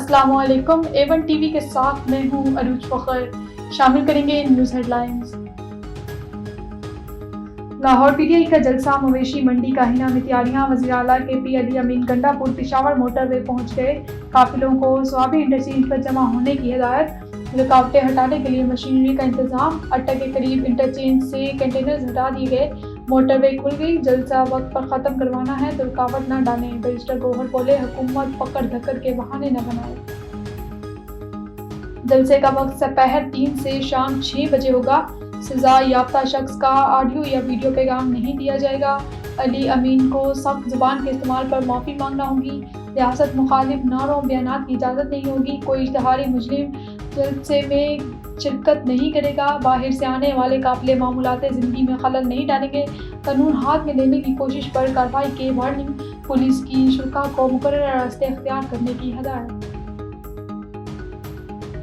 السلام علیکم، A1 T V کے ساتھ میں ہوں عروج فخر۔ شامل کریں گے news headlines. Lahore P T I کا جلسہ، مویشی منڈی کاہینہ میں تیاریاں۔ وزیر اعلیٰ کے پی علی امین گنڈا پور پشاور موٹر وے پہنچ گئے۔ قافلوں کو صوابی انٹرچینج پر جمع ہونے کی ہدایت۔ رکاوٹیں ہٹانے کے لیے مشینری کا انتظام۔ اٹا کے قریب انٹرچینج سے کنٹینرز ہٹا دیے گئے۔ موٹر وے کھل گئی۔ جلسہ وقت پر ختم کروانا ہے تو رکاوٹ نہ ڈالیں۔ بیرسٹر گوہر بولے، حکومت پکڑ دھکڑ کے بہانے نہ بنائے۔ جلسے کا وقت سپہر 3 سے شام 6 بجے ہوگا۔ سزا یافتہ شخص کا آڈیو یا ویڈیو پیغام نہیں دیا جائے گا۔ علی امین کو سخت زبان کے استعمال پر معافی مانگنا ہوگی۔ ریاست مخالف نعروں بیانات کی اجازت نہیں ہوگی۔ کوئی اشتہاری مجرم جلسے میں شرکت نہیں کرے گا۔ باہر سے آنے والے قافلے معمولات زندگی میں خلل نہیں ڈالیں گے۔ قانون ہاتھ میں لینے کی کوشش پر کارروائی کی وارننگ۔ پولیس کی شرکاء کو مقررہ راستے اختیار کرنے کی ہدایت۔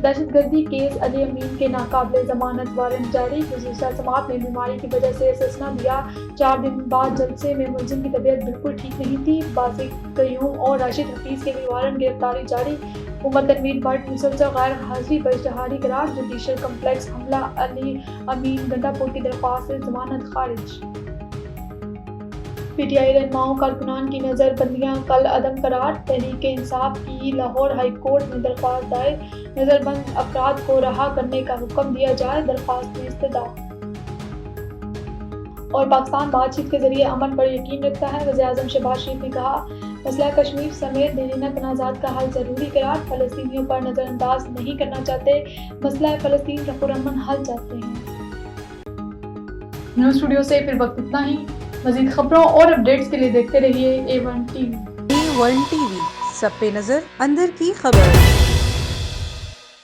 دہشت گردی کیس، علی امین کے ناقابل ضمانت وارنٹ جاری۔ گزشتہ سماعت میں بیماری کی وجہ سے استثناء دیا۔ 4 دن بعد جلسے میں ملزم کی طبیعت بالکل ٹھیک نہیں تھی۔ باسط قیوم اور راشد حفیظ کے لیے وارنٹ گرفتاری جاری۔ محمد تنویر بٹ مسلسل غیر حاضری پر اشتہاری قرار۔ جوڈیشل کمپلیکس حملہ، علی امین گنڈا پور کی درخواست سے ضمانت خارج۔ پی ٹی آئی رہنماؤں کارکنان کی نظر بندیاں کل عدم قرار۔ تحریک انصاف کی لاہور ہائی کورٹ میں درخواست دائر۔ نظر بند افراد کو رہا کرنے کا حکم دیا جائے۔ درخواست میں استدعا۔ اور پاکستان بات چیت کے ذریعے امن پر یقین رکھتا ہے۔ وزیراعظم شہباز شریف نے کہا، مسئلہ کشمیر سمیت دیرینہ تنازعات کا حل ضروری قرار۔ فلسطینیوں پر نظر انداز نہیں کرنا چاہتے، مسئلہ فلسطین کا پرامن حل چاہتے ہیں۔ نیوز اسٹوڈیو سے پھر وقت اتنا ہی۔ مزید خبروں اور اپڈیٹس کے لیے دیکھتے رہیے A1 T V. A1 T V, سب پہ نظر، اندر کی خبر۔